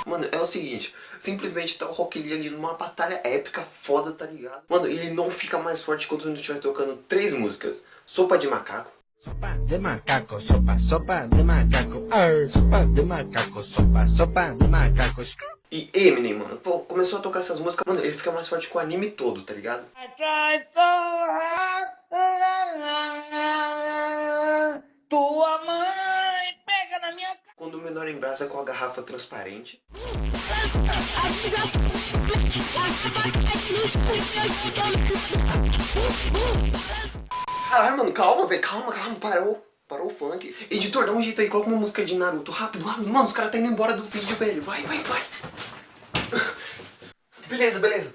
Mano, é o seguinte, simplesmente tá o Rock Lee ali numa batalha épica, foda, tá ligado? Mano, e ele não fica mais forte quando a gente estiver tocando 3 músicas. Sopa de macaco. Sopa de macaco, sopa de macaco. Sopa de macaco, sopa de macaco. E Eminem, mano, pô, começou a tocar essas músicas, mano, ele fica mais forte que o anime todo, tá ligado? I tried so hard. Tua mãe pega na minha cara. Quando o menor embrasa com a garrafa transparente. Caralho, mano, calma, velho, calma, parou o funk. Editor, dá um jeito aí, coloca uma música de Naruto, rápido, rápido. Mano, os caras tá indo embora do vídeo, velho, vai. Beleza.